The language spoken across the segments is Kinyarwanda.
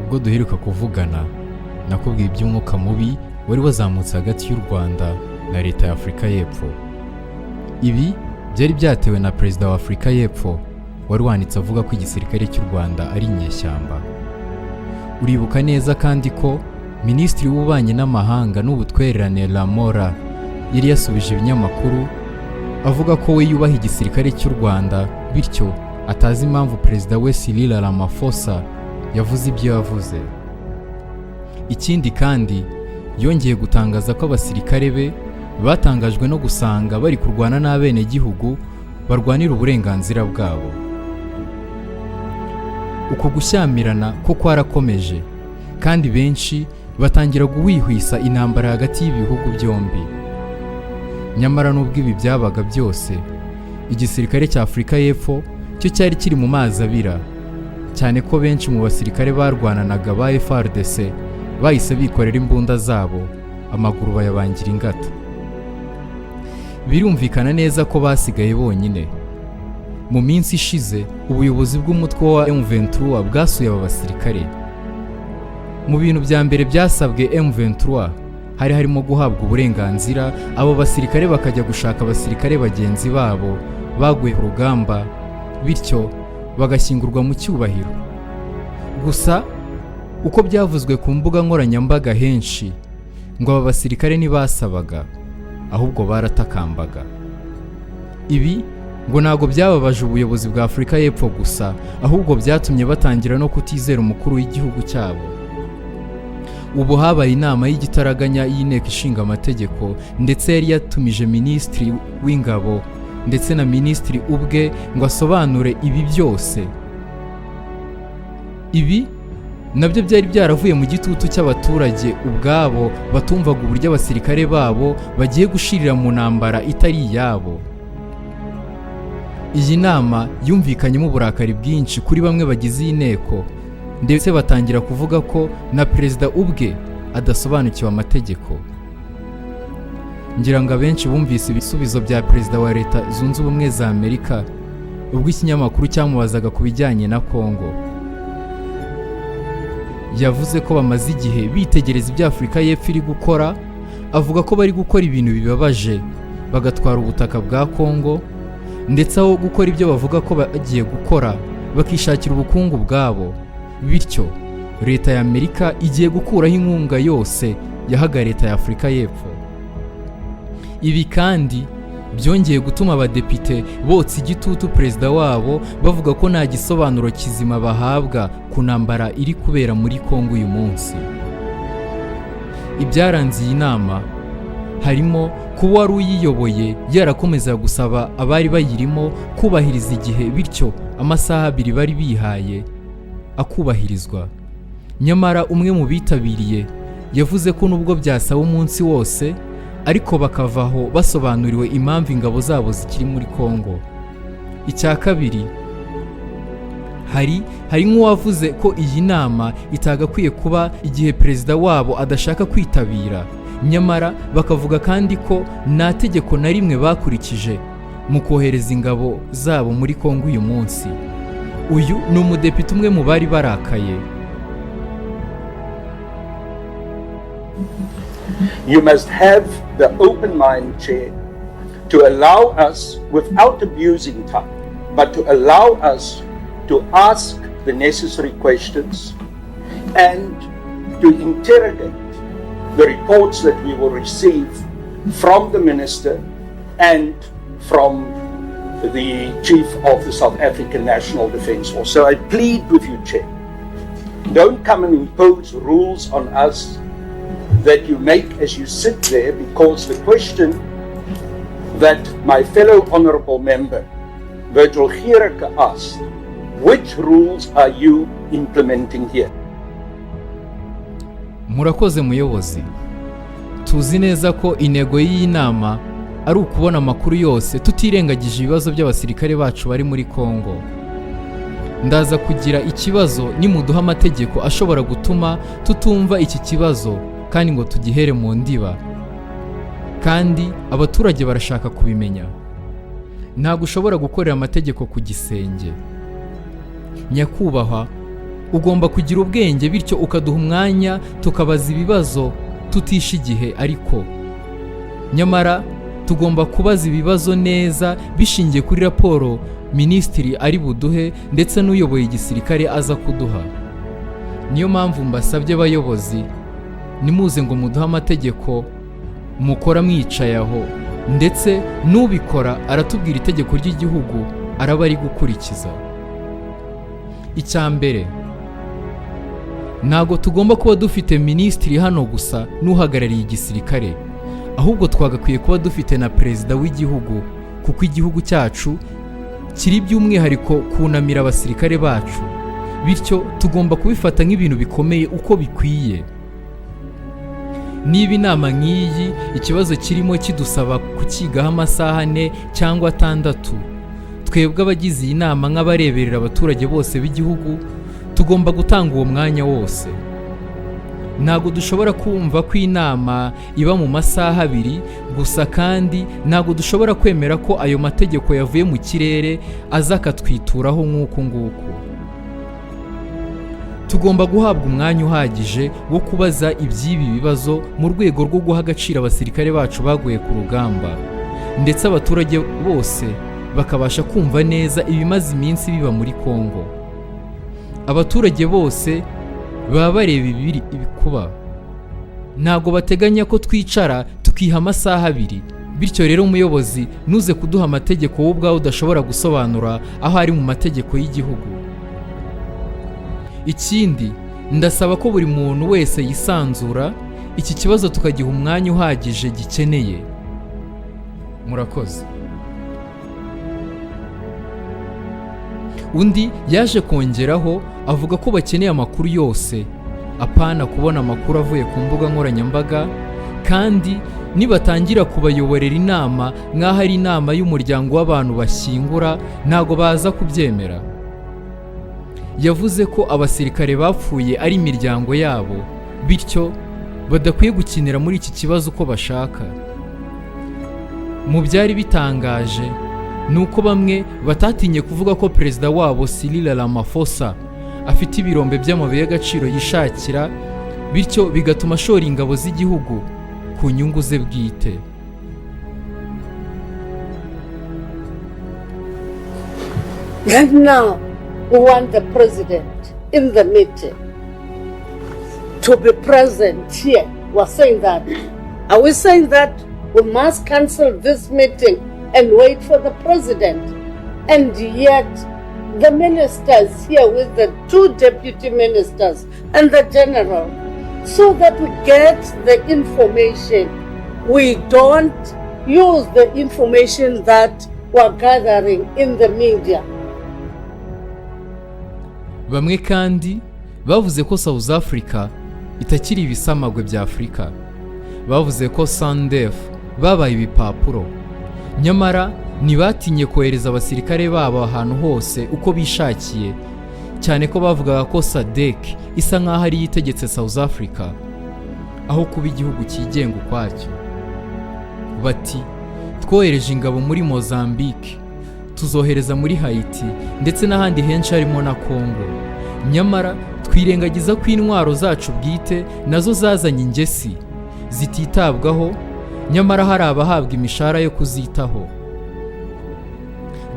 ubwo duheruka kuvugana nakubwiye iby'umwuka mubi wari wazamutse hagati y'u Rwanda na leta ya Afurika y'Epfo. Ibi byari byatewe na perezida wa Afurika y'Epfo wari wanditse avuga ko igisirikare cy'u Rwanda ari inyeshyamba. Uribuka neza kandi ko Minisitiri w'Ububanyi n'Amahanga n'Ubutwererane Lamora yari yasubije ibinyamakuru avuga ko we yubaha igisirikare cy'u Rwanda, bityo atazi impamvu perezida we Cyril Ramaphosa yavuze ibyo yavuze. Ikindi kandi yongeye gutangaza ko abasirikare be batangajwe no gusanga bari kurwana n'abenegihugu barwanira uburenganzira bwabo. Uko gushyamirana ko kwarakomeje kandi benshi batangira guhwihwisa intambara hagati y'ibihugu byombi. Nyamara nubwo ibi byabaga byose, igisirikare cya Afurika y'Epfo cyo cyari kiri mu mazi abira, cyane ko benshi mu basirikare barwananaga ba FARDC bahise bikorera imbunda zabo, amaguru bayabangira ingata. Birumvikana neza ko basigaye bonyine. Mu minsi ishize ubuyobozi bw'umutwe wa M23 bwasuye aba basirikare. Mu bintu bya mbere byasabwe M23 hari harimo guhabwa uburenganzira abo basirikare bakajya gushaka abasirikare bagenzi babo baguye ku rugamba, bityo bagashyingurwa mu cyubahiro. Gusa uko byavuzwe ku mbuga nkoranyambaga henshi, ngo aba basirikare ntibasabaga ahubwo baratakambaga. Ibi ngo ntago byababaje ubuyobozi bwa Afurika y'Epfo gusa, ahubwo byatumye batangira no kutizera umukuru w'igihugu cyabo. Ubu habaye inama y'igitaraganya y'inteko ishinga amategeko, ndetse yari yatumije Minisitiri w'Ingabo ndetse na Minisitiri ubwe ngo asobanure ibi byose. Ibi nabyo byari byaravuye mu gitutu cy'abaturage ubwabo batumvaga uburyo abasirikare babo bagiye gushirira mu ntambara itari iyabo. Iyi nama yumvikanyemo uburakari bwinshi kuri bamwe bagize iyi nteko, ndetse batangira kuvuga ko na perezida ubwe adasobanukiwe amategeko. Ngira ngo abenshi bumvise ibisubizo bya perezida wa Leta Zunze Ubumwe za Amerika ubwo ikinyamakuru cyamubazaga ku bijyanye na Kongo. Yavuze ko bamaze igihe bitegereza ibyo Afurika y'Epfo iri gukora, avuga ko bari gukora ibintu bibabaje, bagatwara ubutaka bwa Kongo, ndetse aho gukora ibyo bavuga ko bagiye gukora bakishakira ubukungu bwabo. Bityo leta ya Amerika igiye gukuraho inkunga yose yahaga leta ya Afurika y'Epfo. Ibi kandi byongeye gutuma abadepite botsa igitutu perezida wabo bavuga ko nta gisobanuro kizima bahabwa ku ntambara iri kubera muri Kongo uyu munsi. Ibyaranze iyi nama harimo kuba wari uyiyoboye yarakomeza gusaba abari bayirimo kubahiriza igihe, bityo amasaha 2 bari bihaye akubahirizwa. Nyamara umwe mu bitabiriye yavuze ko nubwo byasaba umunsi wose, ariko bakavaho basobanuriwe impamvu ingabo zabo zikiri muri Kongo. Icya kabiri, hari nk'uwavuze ko iyi nama itagakwiye kuba igihe perezida wabo adashaka kwitabira. Nyamara bakavuga kandi ko nta tegeko na rimwe bakurikije mu kohereza ingabo zabo muri Kongo uyu munsi. Uyu ni umudepite umwe mu bari barakaye. You must have the open mind, Chair, to allow us, without abusing time, but to allow us to ask the necessary questions and to interrogate the reports that we will receive from the Minister and from the Chief of the South African National Defence Force. So I plead with you, Chair, don't come and impose rules on us that you make as you sit there, because the question that my fellow honourable member, Virgil Giereke, asked, which rules are you implementing here? Murakoze muyobozi. Tuzi neza ko intego y'iyi nama ari ukubona amakuru yose tutirengagije ibibazo by'abasirikare bacu bari muri Kongo. Ndaza kugira ikibazo nimuduha amategeko ashobora gutuma tutumva iki kibazo kandi ngo tugihere mu ndiba. Kandi abaturage barashaka kubimenya. Ntabwo ushobora gukorera amategeko ku gisenge. Nyakubahwa, ugomba kugira ubwenge bityo ukaduha umwanya tukabaza ibibazo tutishe igihe, ariko nyamara tugomba kubaza ibibazo neza bishingiye kuri raporo minisitiri ari buduhe ndetse n'uyoboye igisirikare aza kuduha. Niyo mpamvu mbasabye abayobozi, nimuze ngo muduhe amategeko mukora mwicaye aho, ndetse n'ubikora aratubwira itegeko ry'igihugu araba ari gukurikiza. Icya mbere, ntabwo tugomba kuba dufite minisitiri hano gusa n'uhagarariye igisirikare, ahubwo twagakwiye kuba dufite na perezida w'igihugu, kuko igihugu cyacu kiri by'umwihariko kunamira abasirikare bacu, bityo tugomba kubifata nk'ibintu bikomeye uko bikwiye. Niba inama nk'iyi ikibazo kirimo kidusaba kukigaho amasaha 4 cyangwa 6, twebwe abagize iyi nama nk'abareberera abaturage bose b'igihugu tugomba gutanga uwo mwanya wose. Ntabwo dushobora kumva ko inama iba mu masaha 2 gusa, kandi ntabwo dushobora kwemera ko ayo mategeko yavuye mu kirere aza akatwituraho nk'uku nguku. Tugomba guhabwa umwanya uhagije wo kubaza iby'ibi bibazo mu rwego rwo guha agaciro abasirikare bacu baguye ku rugamba, ndetse abaturage bose bakabasha kumva neza ibimaze iminsi biba muri Kongo. Abaturage bose baba bareba ibiri kuba, ntabwo bateganya ko twicara tukiha amasaha 2. Bityo rero umuyobozi, nuze kuduha amategeko wowe ubwawe udashobora gusobanura aho ari mu mategeko y'igihugu. Ikindi, ndasaba ko buri muntu wese yisanzura iki kibazo tukagiha umwanya uhagije gikeneye. Murakoze. Undi yaje kongeraho avuga ko bakeneye amakuru yose, apana kubona amakuru avuye ku mbuga nkoranyambaga, kandi nibatangira kubayoborera inama nk'aho ari inama y'umuryango w'abantu bashyingura, ntago baza kubyemera. Yavuze ko abasirikare bapfuye ari imiryango yabo, bityo badakwiye gukinira muri iki kibazo uko bashaka. Mu byari bitangaje nuko bamwe batatinye kuvuga ko perezida wabo Cyril Ramaphosa afite ibirombe by'amabuye y'agaciro yishakira, bityo bigatuma ashora ingabo z'igihugu ku nyungu ze bwite. And now we want the president in the meeting to be present here. We're saying that. Are we saying that we must cancel this meeting and wait for the president? And yet the ministers here with the 2 deputy ministers and the general, so that we get the information. We don't use the information that we're gathering in the media. Bamwe kandi bavuze ko South Africa itakiri ibisamagwe bya Afrika. Bavuze ko SADC babaye ibipapuro. Nyamara ntibatinye kohereza abasirikare babo ahantu hose uko bishakiye, cyane ko bavugaga ko SADC isa nk'aho ari yitegetse South Africa aho kuba igihugu cyigenga ukwacyo. Bati, twohereje ingabo muri Mozambique, tuzohereza muri Haiti ndetse n'ahandi henshi harimo na Kongo. Nyamara twirengagiza ko intwaro zacu bwite nazo zazanye ingesi zititabwaho, nyamara hari abahabwa imishahara yo kuzitaho.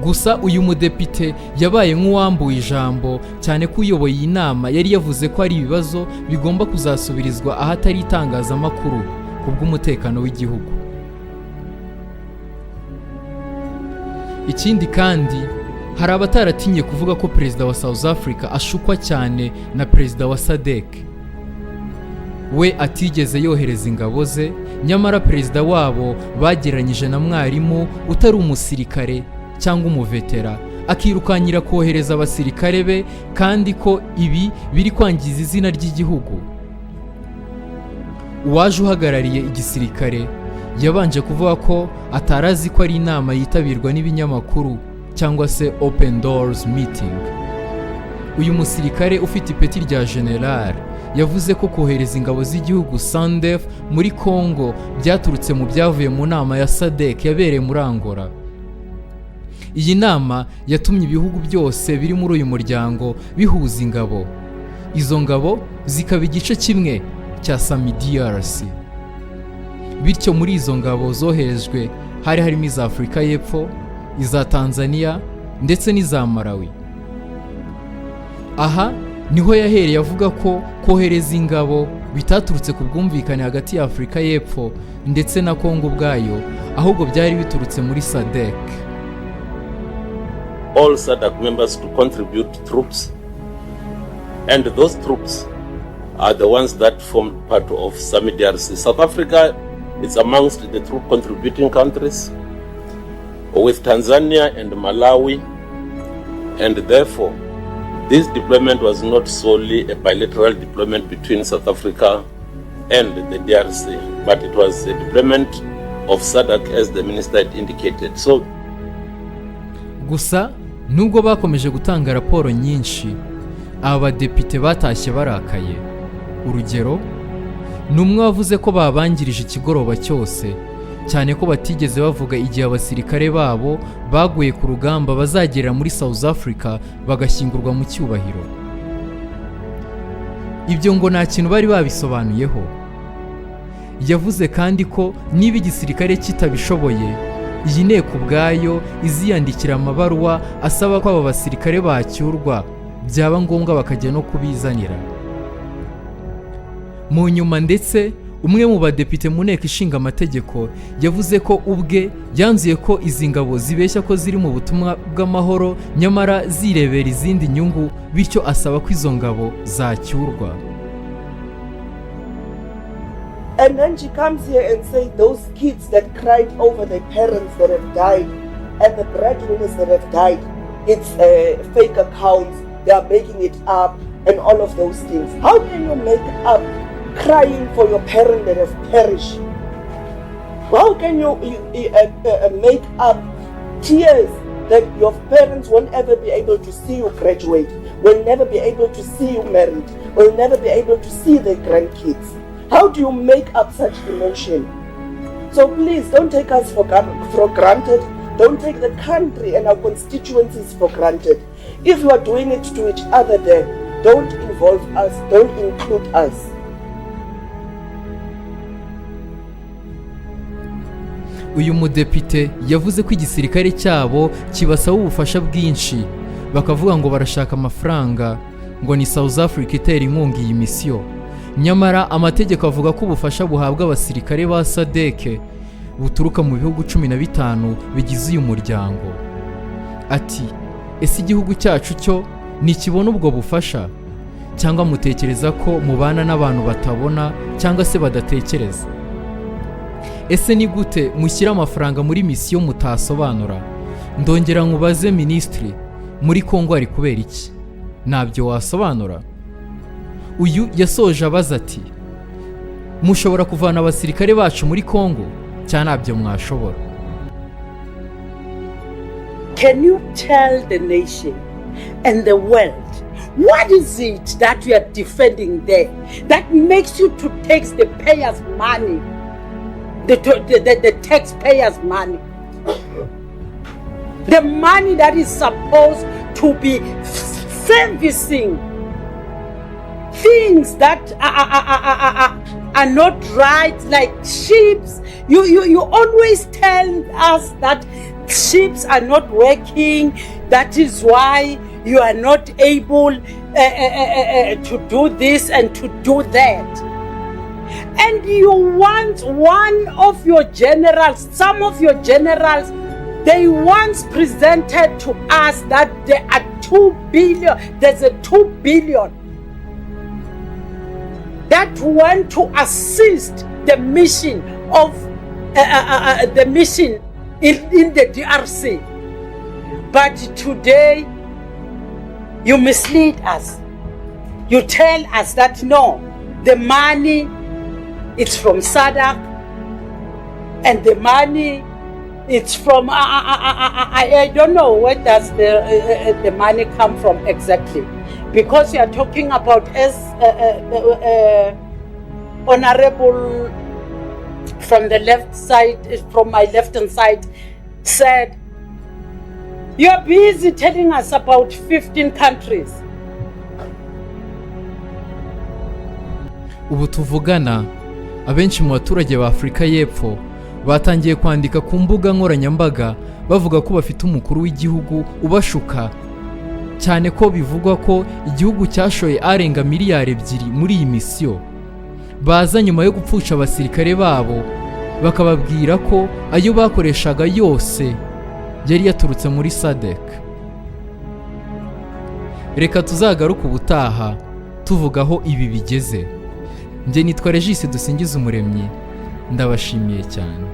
Gusa uyu mudepite yabaye nk'uwambuye ijambo, cyane ko uyoboye iyi nama yari yavuze ko ari ibibazo bigomba kuzasubirizwa ahatari itangazamakuru kubw'umutekano w'igihugu. Ikindi kandi, hari abataratinye kuvuga ko perezida wa South Africa ashukwa cyane na perezida wa SADC. We atigeze yohereza ingabo ze, nyamara perezida wabo bagereranyije na mwarimu utari umusirikare cyangwa umuvetera, akirukanyira kohereza abasirikare be, kandi ko ibi biri kwangiza izina ry'igihugu. Uwaje uhagarariye igisirikare yabanje kuvuga ko atarazi ko ari inama yitabirwa n'ibinyamakuru cyangwa se open doors meeting. Uyu musirikare ufite ipeti rya general yavuze ko kohereza ingabo z'igihugu SADC muri Kongo byaturutse mu byavuye mu nama ya SADC yabereye muri Angola. Iyi nama yatumye ibihugu byose biri muri uyu muryango bihuza ingabo, izo ngabo zikaba igice kimwe cya SAMI DRC. Bityo muri izo ngabo zoherejwe hari harimo iza Afurika y'Epfo, iza Tanzania ndetse n'iza Malawi. Aha niho yahereye avuga ko kohereza ingabo bitaturutse ku bwumvikane hagati ya Afurika y'Epfo ndetse na Kongo ubwayo, ahubwo byari biturutse muri SADC. All SADC members to contribute troops, and those troops are the ones that form part of SAMI DRC. South Africa is amongst the troop contributing countries, with Tanzania and Malawi, and therefore this deployment was not solely a bilateral deployment between South Africa and the DRC, but it was a deployment of SADC as the minister had indicated. So, gusa nubwo bakomeje gutanga raporo nyinshi, abadepite batashye barakaye. Urugero, numwe wavuze ko babangirije ikigoroba cyose, cyane ko batigeze bavuga igihe abasirikare babo baguye ku rugamba bazagerera muri South Africa bagashyingurwa mu cyubahiro. Ibyo ngo nta kintu bari babisobanuyeho. Yavuze kandi ko niba igisirikare kitabishoboye, iyi nteko ubwayo iziyandikira amabaruwa asaba ko aba basirikare bacyurwa, byaba ngombwa bakajya no kubizanira. Mu nyuma ndetse umwe mu badepite mu nteko ishinga amategeko yavuze ko ubwe yanzuye ko izi ngabo zibeshya ko ziri mu butumwa bw'amahoro nyamara zirebera izindi nyungu, bityo asaba ko izo ngabo zacyurwa. And then she comes here and says those kids that cried over their parents that have died and the breadwinners that have died, it's fake accounts, they are making it up and all of those things. How can you make up crying for your parents that have perished? How can you make up tears that your parents won't ever be able to see you graduate, will never be able to see you married, will never be able to see their grandkids? How do you make up such emotion? So please don't take us for granted. Don't take the country and our constituencies for granted. If you are doing it to each other there, don't involve us, don't include us. Uyu mudepite yavuze ko igisirikare cyabo kibasaba ubufasha bwinshi, bakavuga ngo barashaka amafaranga, ngo ni South Africa itera inkunga iyi misiyo. Nyamara amategeko avuga ko ubufasha buhabwa abasirikare ba SADC buturuka mu bihugu 15 bigize uyu muryango. Ati, ese igihugu cyacu cyo nikibona ubwo bufasha, cyangwa mutekereza ko mubana n'abantu batabona cyangwa se badatekereza? Ese ni gute mushyira amafaranga muri misiyo mutasobanura? Ndongera nkubaze ministry, muri Kongo ari kubera iki? Nabyo wasobanura? Uyu yasoje abaza ati, mushobora kuvana abasirikare bacu muri Kongo cyane nabyo mwashobora? Can you tell the nation and the world what is it that you are defending there that makes you to take the payers' money, the taxpayers' money, the money that is supposed to be servicing things that are not right, like ships. You always tell us that ships are not working. That is why you are not able to do this and to do that. And you want one of your generals, some of your generals, they once presented to us that there are 2 billion, there's a 2 billion that went to assist the mission of the mission in the DRC. But today you mislead us. You tell us that no, the money it's from SADC and the money it's from I don't know where does the money come from exactly, because you are talking about as honorable from the left side, from my left hand side, said you are busy telling us about 15 countries. ubu tuvugana abenshi mu baturage ba Afurika y'Epfo batangiye kwandika ku mbuga nkoranyambaga bavuga ko bafite umukuru w'igihugu ubashuka cyane ko bivugwa ko igihugu cyashoye arenga miliyari 2 muri iyi misiyo baza nyuma yo gupfusha abasirikare babo bakababwira ko ayo bakoreshaga yose yari yaturutse muri SADC. Reka tuzagaruka ubutaha tuvugaho ibi bigeze. Njye nitwa Regis Dusingiza Umuremyi, ndabashimiye cyane.